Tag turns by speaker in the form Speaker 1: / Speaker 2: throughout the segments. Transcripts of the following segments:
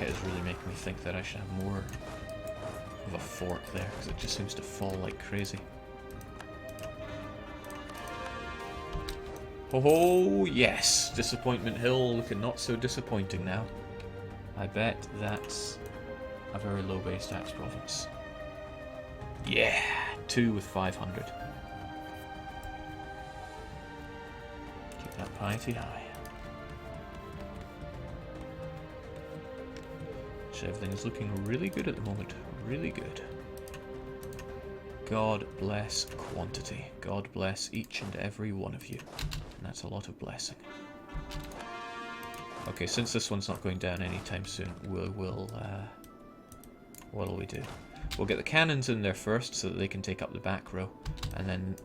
Speaker 1: It is really making me think that I should have more of a fort there, because it just seems to fall like crazy. Oh yes! Disappointment Hill looking not so disappointing now. I bet that's a very low base tax province. Yeah! 2 with 500. Keep that piety high. So everything is looking really good at the moment. Really good. God bless quantity. God bless each and every one of you. And that's a lot of blessing. Okay, since this one's not going down anytime soon, what'll we do? We'll get the cannons in there first so that they can take up the back row. And then,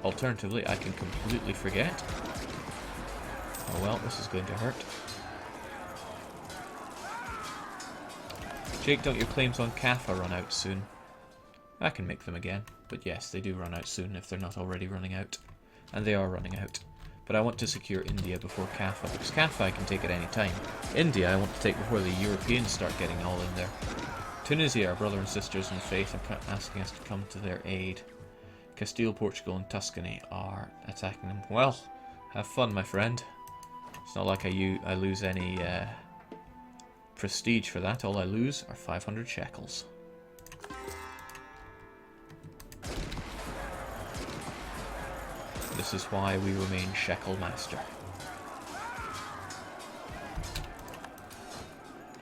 Speaker 1: alternatively, I can completely forget. Oh well, this is going to hurt. Jake, don't your claims on Kaffa run out soon? I can make them again, but yes, they do run out soon if they're not already running out. And they are running out. But I want to secure India before Kaffa, because Kaffa I can take at any time. India I want to take before the Europeans start getting all in there. Tunisia, our brother and sisters in faith, are asking us to come to their aid. Castile, Portugal and Tuscany are attacking them. Well, have fun, my friend. It's not like I lose any prestige for that. All I lose are 500 shekels. This is why we remain Shekel Master.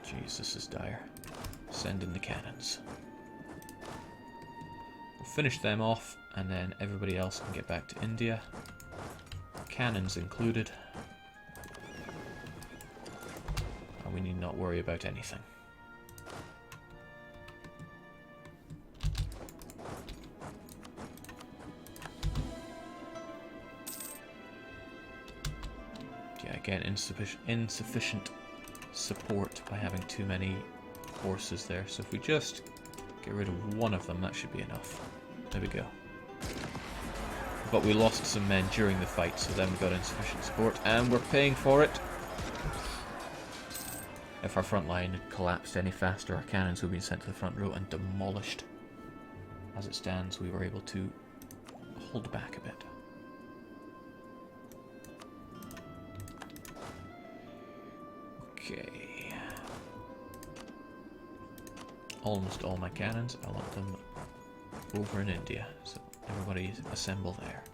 Speaker 1: Jeez, this is dire. Send in the cannons. We'll finish them off, and then everybody else can get back to India. Cannons included. And we need not worry about anything. Again, insufficient support by having too many horses there. So if we just get rid of one of them, that should be enough. There we go. But we lost some men during the fight, so then we got insufficient support, and we're paying for it. If our front line had collapsed any faster, our cannons would have been sent to the front row and demolished. As it stands, we were able to hold back a bit. Okay. Almost all my cannons, I want them over in India, so everybody assemble there.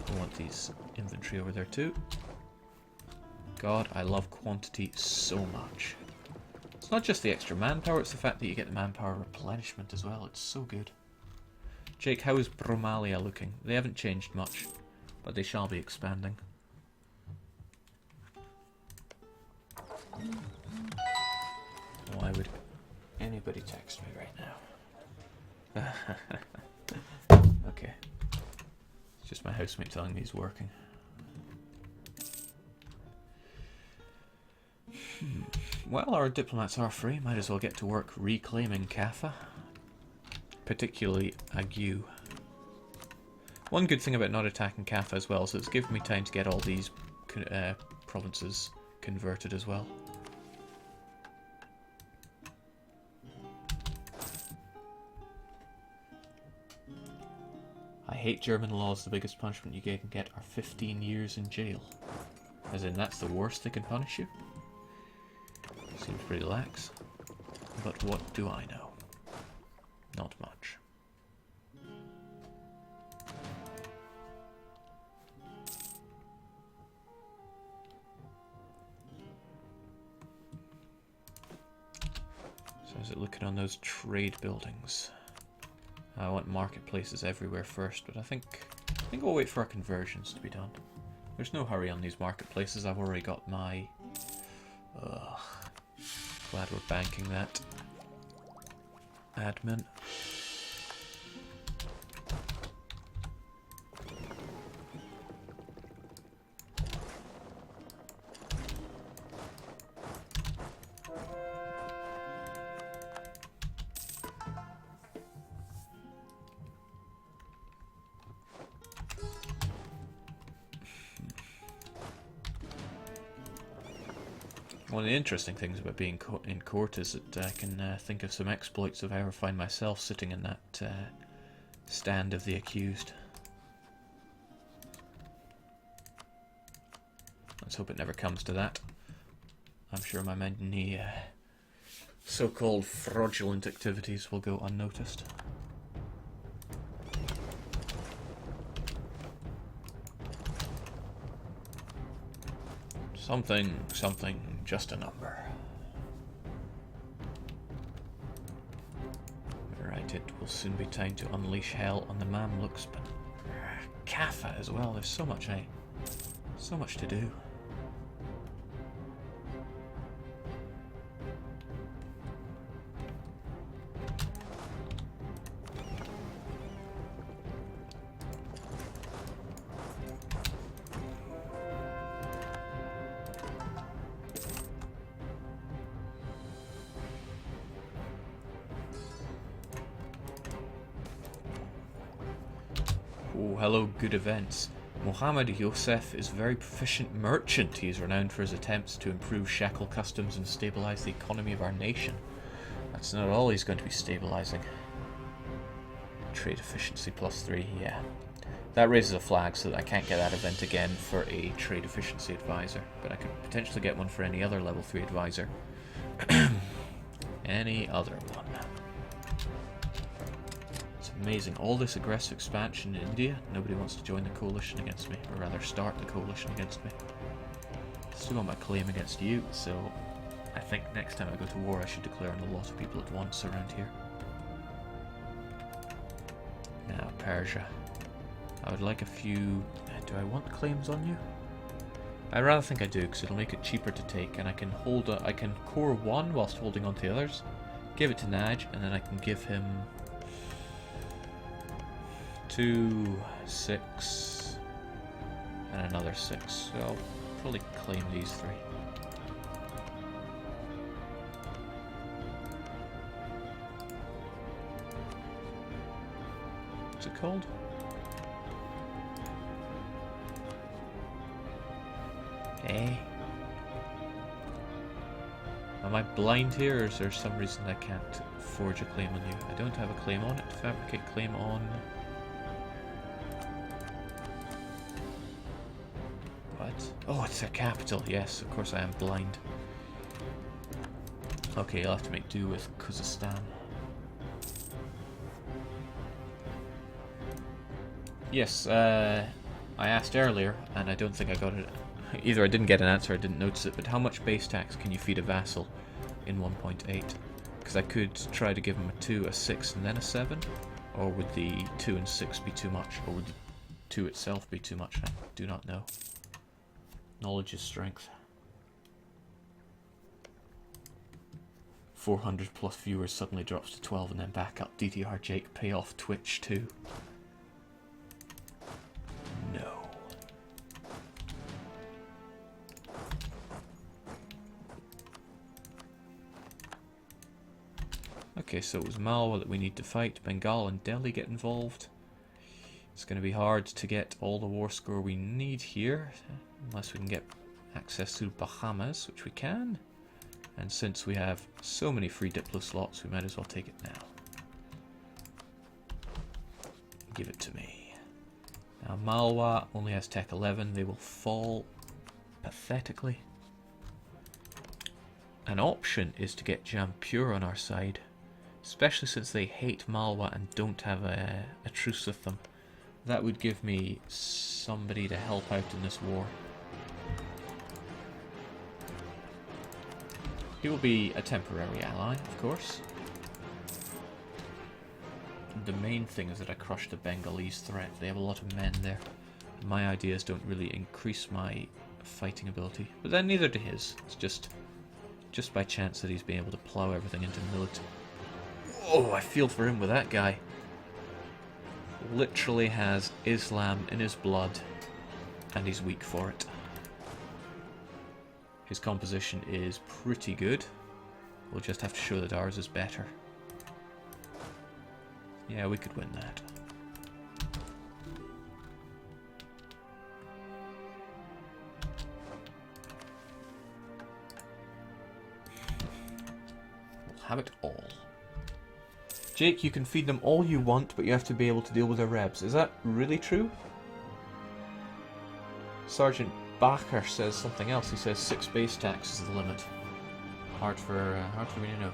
Speaker 1: I want these infantry over there too. God, I love quantity so much. It's not just the extra manpower, it's the fact that you get the manpower replenishment as well. It's so good. Jake, how is Bromalia looking? They haven't changed much, but they shall be expanding. Why would anybody text me right now? Okay. It's just my housemate telling me he's working. Well, our diplomats are free. Might as well get to work reclaiming Kaffa. Particularly Agu. One good thing about not attacking Kaffa as well is it's given me time to get all these provinces converted as well. I hate German laws. The biggest punishment you can get are 15 years in jail. As in, that's the worst they can punish you? Seems pretty lax. But what do I know? Not much. So how's it looking on those trade buildings? I want marketplaces everywhere first, but I think we'll wait for our conversions to be done. There's no hurry on these marketplaces. I've already got my... glad we're banking that. Admin. One of the interesting things about being in court is that I can think of some exploits if I ever find myself sitting in that stand of the accused. Let's hope it never comes to that. I'm sure my many so-called fraudulent activities will go unnoticed. Something, just a number. Right, it will soon be time to unleash hell on the Mamluks, but Kaffa as well. There's so much to do. Oh, hello, good events. Mohammed Yosef is a very proficient merchant. He is renowned for his attempts to improve Shekel customs and stabilize the economy of our nation. That's not all he's going to be stabilizing. Trade efficiency +3, yeah. That raises a flag so that I can't get that event again for a trade efficiency advisor, but I could potentially get one for any other level 3 advisor. Any other one. Amazing. All this aggressive expansion in India. Nobody wants to join the coalition against me, or rather start the coalition against me. Still got my claim against you, so I think next time I go to war I should declare on a lot of people at once around here. Now, Persia. I would like a few... Do I want claims on you? I rather think I do, because it'll make it cheaper to take, and I can hold I can core one whilst holding on to the others, give it to Naj, and then I can give him 2, 6, and another 6. So I'll probably claim these 3. What's it called? Eh? Am I blind here, or is there some reason I can't forge a claim on you? I don't have a claim on it. Fabricate claim on... Oh, it's their capital. Yes, of course I am blind. Okay, I'll have to make do with Kazakhstan. Yes, I asked earlier, and I don't think I got it. Either I didn't get an answer, or I didn't notice it, but how much base tax can you feed a vassal in 1.8? Because I could try to give him a 2, a 6, and then a 7? Or would the 2 and 6 be too much? Or would the 2 itself be too much? I do not know. Knowledge is strength. 400 plus viewers suddenly drops to 12 and then back up. DTR Jake, pay off Twitch too. No. Okay, so it was Malwa that we need to fight. Bengal and Delhi get involved. It's going to be hard to get all the war score we need here, unless we can get access to Bahamas, which we can. And since we have so many free Diplo slots, we might as well take it now. Give it to me. Now Malwa only has Tech 11. They will fall pathetically. An option is to get Jampur on our side, especially since they hate Malwa and don't have a truce with them. That would give me somebody to help out in this war. He will be a temporary ally, of course. The main thing is that I crush the Bengalese threat. They have a lot of men there. My ideas don't really increase my fighting ability, but then neither do his. It's just by chance that he's been able to plow everything into military. Oh, I feel for him with that guy. Literally has Islam in his blood, and he's weak for it. His composition is pretty good. We'll just have to show that ours is better. Yeah, we could win that. Have it all. Jake, you can feed them all you want, but you have to be able to deal with their rebs. Is that really true? Sergeant Bacher says something else. He says 6 base tax is the limit. Hard for me to know.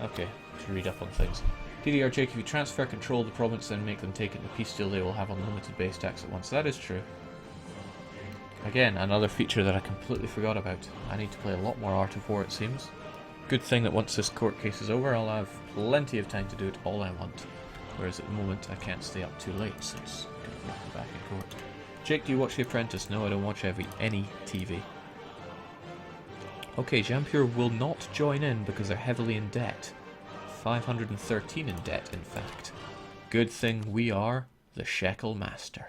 Speaker 1: Okay, to read up on things. DDR Jake, if you transfer control of the province and make them take it in a peace deal, they will have unlimited base tax at once. That is true. Again, another feature that I completely forgot about. I need to play a lot more Art of War, it seems. Good thing that once this court case is over, I'll have plenty of time to do it all I want. Whereas at the moment, I can't stay up too late, so it's going to be back in court. Jake, do you watch The Apprentice? No, I don't watch any TV. Okay, Jampure will not join in because they're heavily in debt. 513 in debt, in fact. Good thing we are the Shekel Master.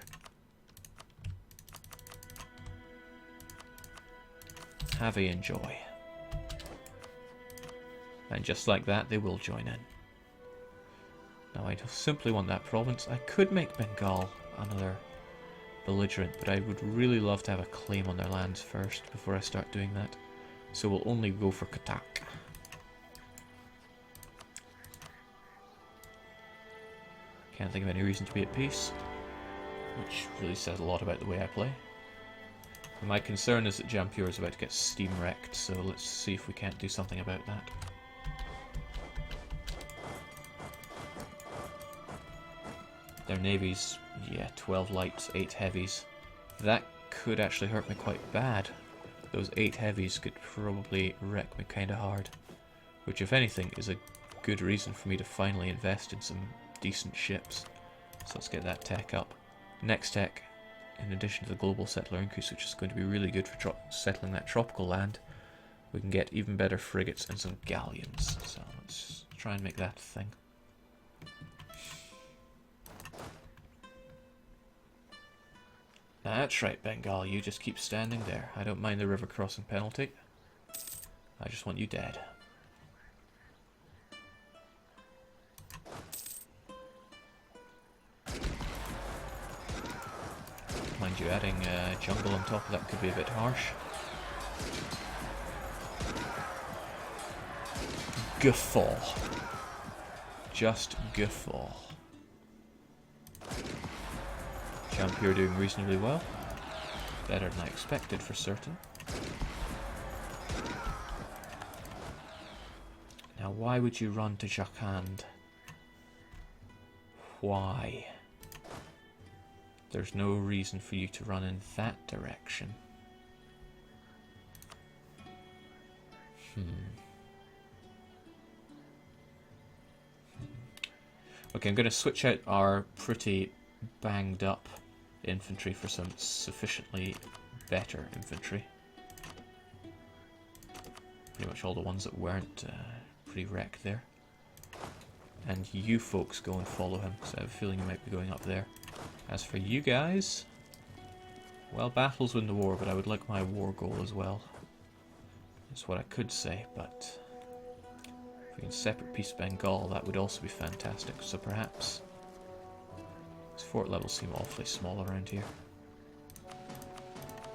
Speaker 1: Have a enjoy. And just like that, they will join in. Now, I simply want that province. I could make Bengal another belligerent, but I would really love to have a claim on their lands first before I start doing that. So we'll only go for Katak. Can't think of any reason to be at peace, which really says a lot about the way I play. And my concern is that Jampure is about to get steam wrecked, so let's see if we can't do something about that. Their navy's, yeah, 12 lights, 8 heavies. That could actually hurt me quite bad. Those 8 heavies could probably wreck me kinda hard. Which, if anything, is a good reason for me to finally invest in some decent ships. So let's get that tech up. Next tech, in addition to the global settler increase, which is going to be really good for settling that tropical land, we can get even better frigates and some galleons. So let's try and make that a thing. That's right, Bengal, you just keep standing there. I don't mind the river crossing penalty. I just want you dead. Mind you, adding jungle on top of that could be a bit harsh. Guffaw. Just guffaw. Jampure doing reasonably well. Better than I expected for certain. Now why would you run to Jharkhand? Why? There's no reason for you to run in that direction. Okay, I'm going to switch out our pretty banged up infantry for some sufficiently better infantry. Pretty much all the ones that weren't pretty wrecked there. And you folks go and follow him, because I have a feeling you might be going up there. As for you guys, well, battles win the war, but I would like my war goal as well. That's what I could say, but if we can separate Peace Bengal, that would also be fantastic. So perhaps these fort levels seem awfully small around here.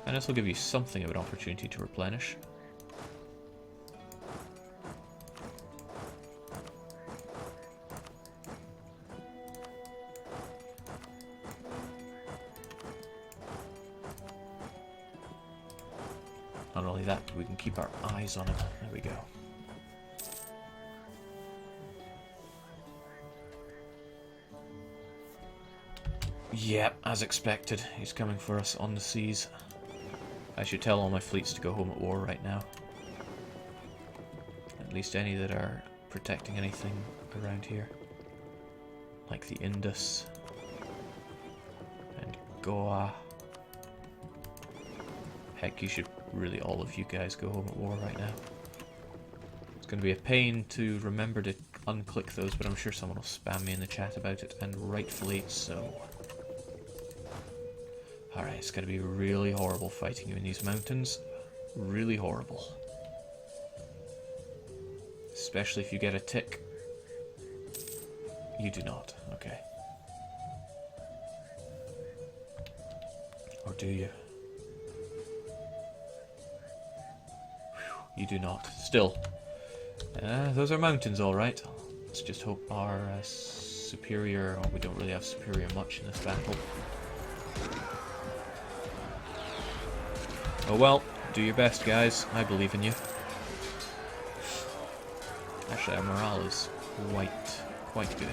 Speaker 1: And this will give you something of an opportunity to replenish. Not only that, but we can keep our eyes on him. There we go. Yep, as expected, he's coming for us on the seas. I should tell all my fleets to go home at war right now. At least any that are protecting anything around here. Like the Indus and Goa. Heck, you should really, all of you guys, go home at war right now. It's going to be a pain to remember to unclick those, but I'm sure someone will spam me in the chat about it, and rightfully so. Alright, it's going to be really horrible fighting you in these mountains. Really horrible. Especially if you get a tick. You do not. Okay. Or do you? You do not. Still, Those are mountains, alright. Let's just hope our superior... Oh, we don't really have superior much in this battle. Oh well, do your best, guys. I believe in you. Actually, our morale is quite good.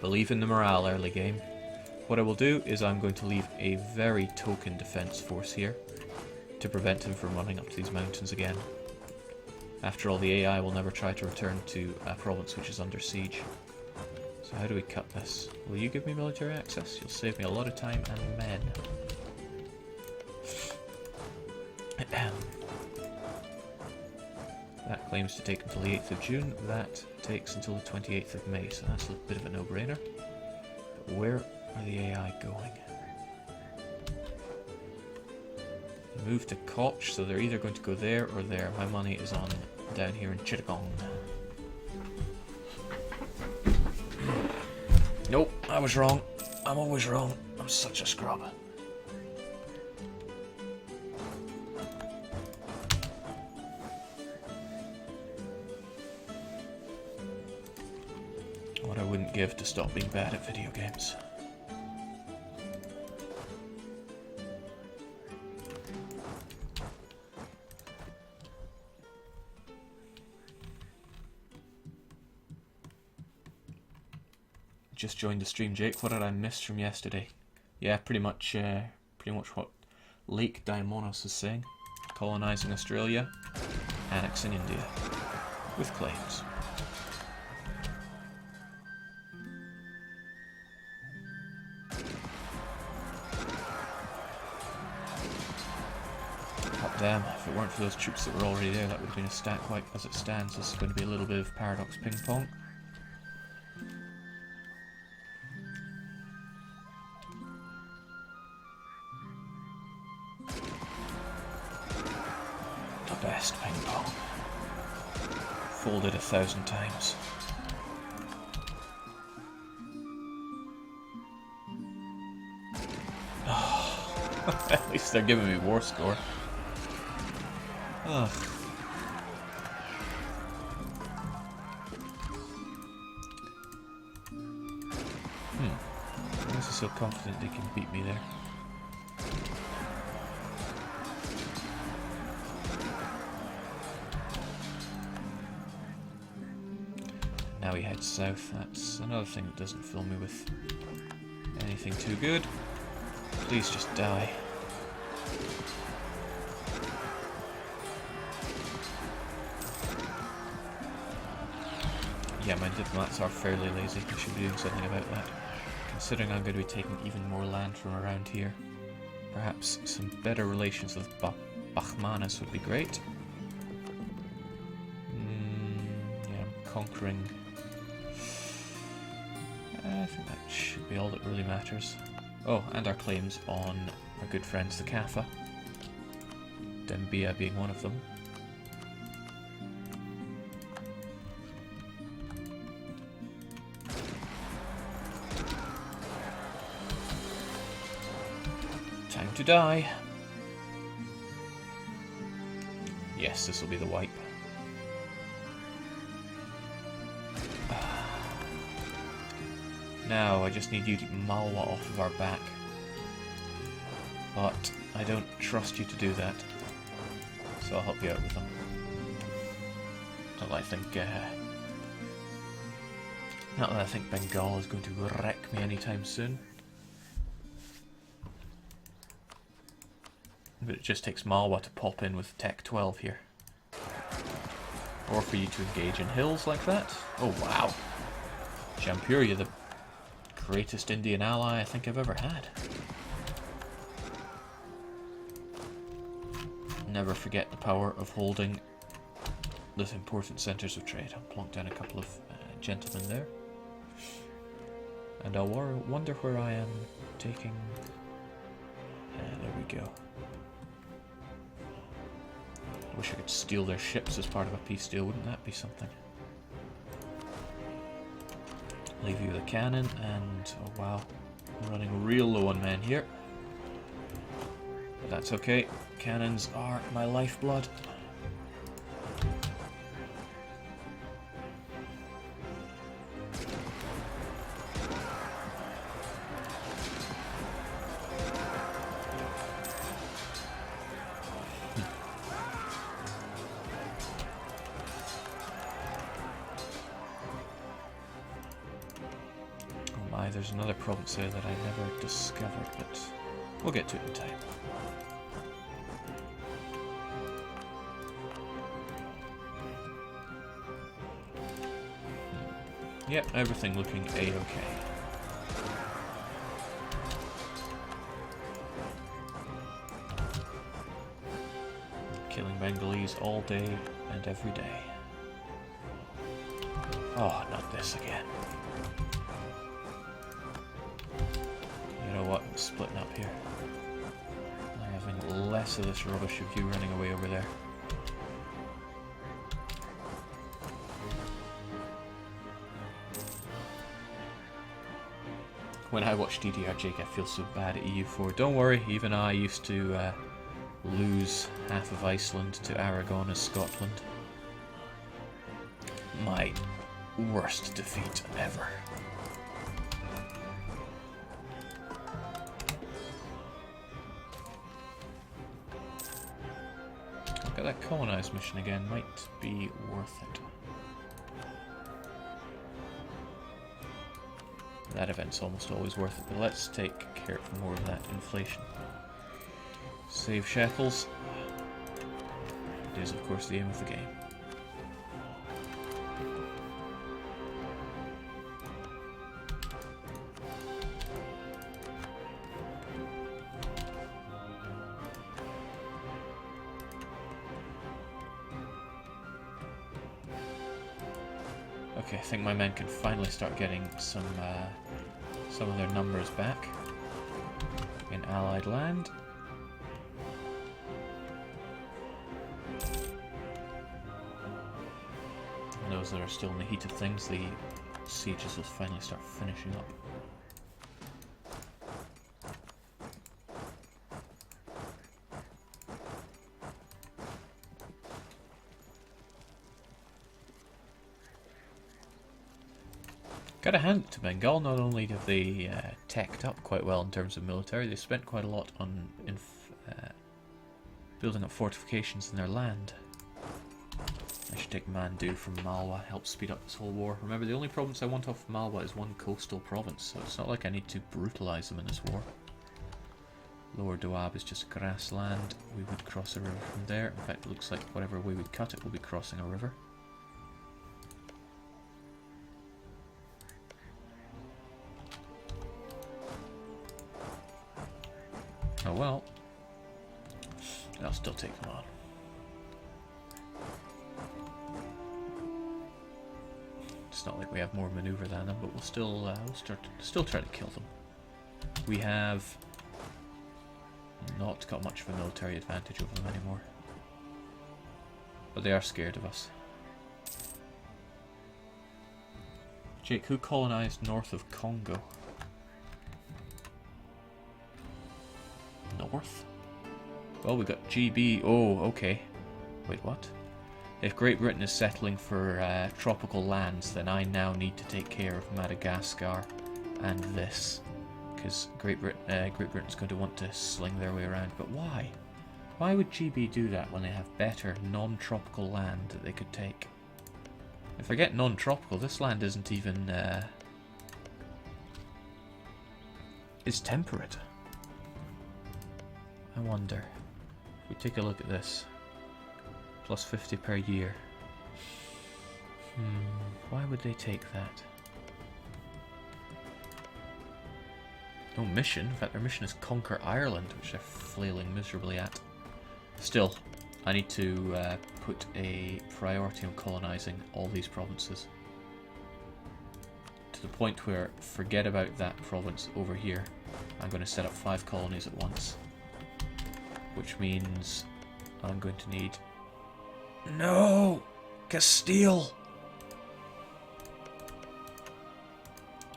Speaker 1: Believe in the morale early game. What I will do is I'm going to leave a very token defense force here to prevent him from running up to these mountains again. After all, the AI will never try to return to a province which is under siege. So how do we cut this? Will you give me military access? You'll save me a lot of time and men. That claims to take until the 8th of June. That takes until the 28th of May, so that's a bit of a no-brainer. But where are the AI going? Move to Koch, so they're either going to go there or there. My money is on down here in Chittagong. Nope, I was wrong. I'm always wrong. I'm such a scrub. What I wouldn't give to stop being bad at video games. Just joined the stream, Jake. What did I miss from yesterday? Yeah, pretty much what Lake Daimonos is saying. Colonizing Australia, annexing India, with claims. God damn, if it weren't for those troops that were already there, that would have been a stat quite as it stands. This is going to be a little bit of paradox ping pong. Best ping pong. Folded 1,000 times. Oh, at least they're giving me war score. Ugh. Why is he so confident they can beat me there? Now he heads south. That's another thing that doesn't fill me with anything too good. Please just die. Yeah, my diplomats are fairly lazy. I should be doing something about that. Considering I'm going to be taking even more land from around here. Perhaps some better relations with Bachmanis would be great. Yeah, I'm conquering... I think that should be all that really matters. Oh, and our claims on our good friends the Kaffa. Dembia being one of them. Time to die. Yes, this will be the wipe. Now, I just need you to Malwa off of our back. But I don't trust you to do that. So I'll help you out with them. Not that I think Bengal is going to wreck me anytime soon. But it just takes Malwa to pop in with Tech 12 here. Or for you to engage in hills like that. Oh wow. Jampuria, the greatest Indian ally I think I've ever had. Never forget the power of holding those important centres of trade. I'll plonk down a couple of gentlemen there. And I'll wonder where I am taking... there we go. I wish I could steal their ships as part of a peace deal, wouldn't that be something? Leave you the cannon, and oh wow, I'm running real low on men here. But that's okay, Cannons are my lifeblood. Oh my, there's another province there that I never discovered, but we'll get to it in time. Yep, everything looking A-okay. Killing Bengalese all day and every day. Oh, not this again. You know what? I'm splitting up here. I'm having less of this rubbish of you running away over there. When I watch DDR Jake, I feel so bad at EU4. Don't worry, even I used to lose half of Iceland to Aragon as Scotland. My worst defeat ever. Look at that colonise mission again, might be worth it. That event's almost always worth it, but let's take care of more of that inflation. Save shekels. It is, of course, the aim of the game. Okay, I think my men can finally start getting some of their numbers back in Allied land. And those that are still in the heat of things, the sieges will finally start finishing up. Gotta hand it to Bengal, not only have they teched up quite well in terms of military, they spent quite a lot on building up fortifications in their land. I should take Mandu from Malwa, help speed up this whole war. Remember, the only province I want off Malwa is one coastal province, so it's not like I need to brutalise them in this war. Lower Doab is just grassland. We would cross a river from there. In fact, it looks like whatever way we cut it will be crossing a river. Oh well, I'll still take them on. It's not like we have more maneuver than them, but we'll still try to kill them. We have not got much of a military advantage over them anymore, but they are scared of us. Jake, who colonized north of Congo? North? Well, we got GB. Oh, okay. Wait, what? If Great Britain is settling for tropical lands, then I now need to take care of Madagascar and this, because Great Britain's going to want to sling their way around. But why? Why would GB do that when they have better non-tropical land that they could take? If I get non-tropical, this land isn't even it's temperate. I wonder. If we take a look at this. Plus 50 per year. Why would they take that? No mission. In fact, their mission is conquer Ireland, which they're flailing miserably at. Still, I need to put a priority on colonising all these provinces. To the point where, forget about that province over here. I'm going to set up 5 colonies at once. Which means I'm going to need... No! Castile!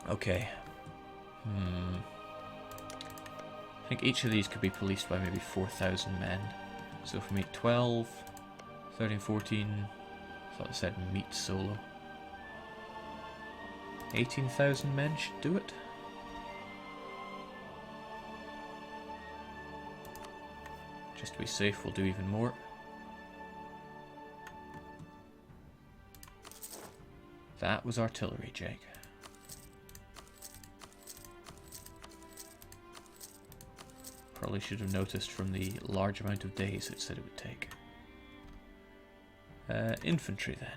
Speaker 1: Okay. I think each of these could be policed by maybe 4,000 men. So from 8, 12, 13, 14, I thought it said meet solo. 18,000 men should do it. Just to be safe, we'll do even more. That was artillery, Jake. Probably should have noticed from the large amount of days it said it would take. Infantry then.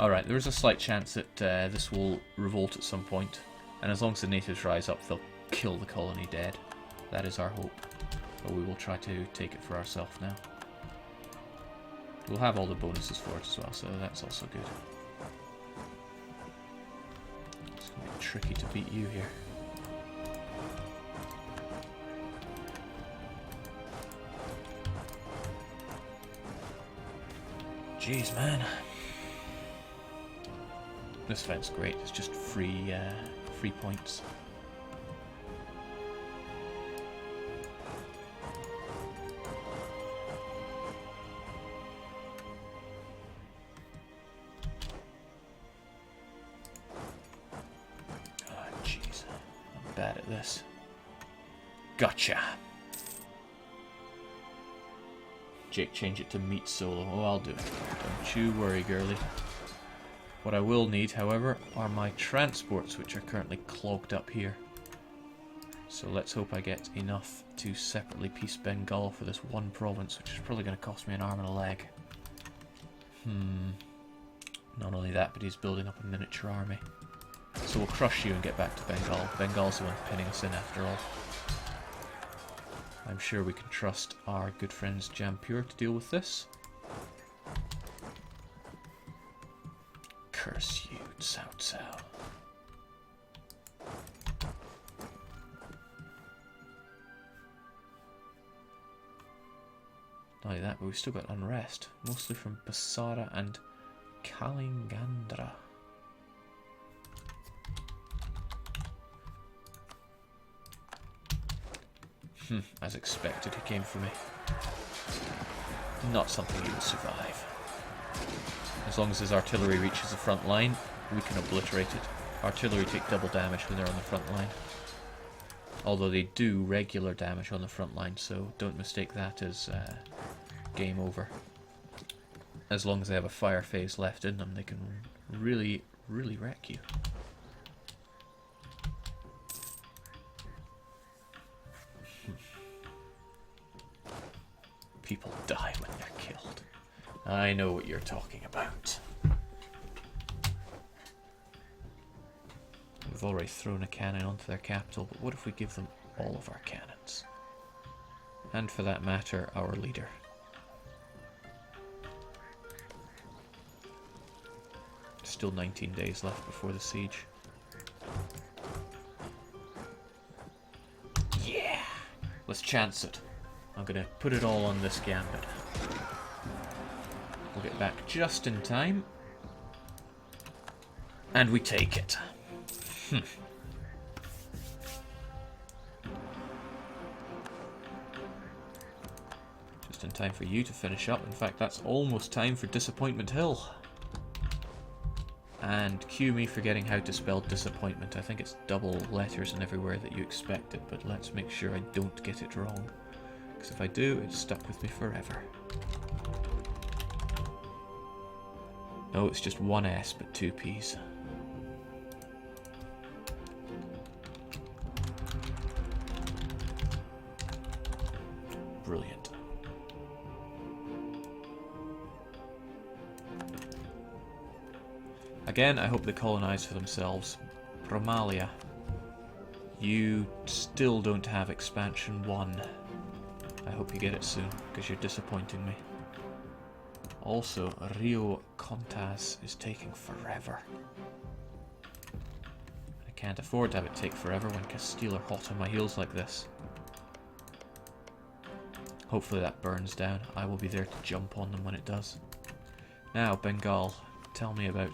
Speaker 1: Alright, there is a slight chance that this will revolt at some point, and as long as the natives rise up, they'll kill the colony dead. That is our hope, but we will try to take it for ourselves now. We'll have all the bonuses for it as well, so that's also good. It's going to be tricky to beat you here. Jeez, man. This event's great, it's just free points. Oh jeez, I'm bad at this. Gotcha! Jake, change it to meat solo. Oh, I'll do it. Don't you worry, girlie. What I will need, however, are my transports, which are currently clogged up here. So let's hope I get enough to separately piece Bengal for this one province, which is probably going to cost me an arm and a leg. Not only that, but he's building up a miniature army. So we'll crush you and get back to Bengal. Bengal's the one pinning us in after all. I'm sure we can trust our good friends Jampur to deal with this. Curse you, Cao Cao. Not only that, but we've still got unrest, mostly from Basara and Kalingandra. As expected, he came for me. Not something he will survive. As long as his artillery reaches the front line, we can obliterate it. Artillery take double damage when they're on the front line. Although they do regular damage on the front line, so don't mistake that as game over. As long as they have a fire phase left in them, they can really, really wreck you. People die when they're killed. I know what you're talking about. We've already thrown a cannon onto their capital, but what if we give them all of our cannons? And for that matter, our leader. Still 19 days left before the siege. Yeah! Let's chance it. I'm gonna put it all on this gambit. We'll get back just in time. And we take it. Just in time for you to finish up. In fact, that's almost time for Disappointment Hill. And cue me forgetting how to spell disappointment. I think it's double letters and everywhere that you expect it, but let's make sure I don't get it wrong. Because if I do, it's stuck with me forever. No, it's just one S, but two P's. Brilliant. Again, I hope they colonize for themselves. Romalia, you still don't have expansion 1. I hope you get it soon, because you're disappointing me. Also, Rio Contas is taking forever. I can't afford to have it take forever when Castile are hot on my heels like this. Hopefully that burns down. I will be there to jump on them when it does. Now, Bengal, tell me about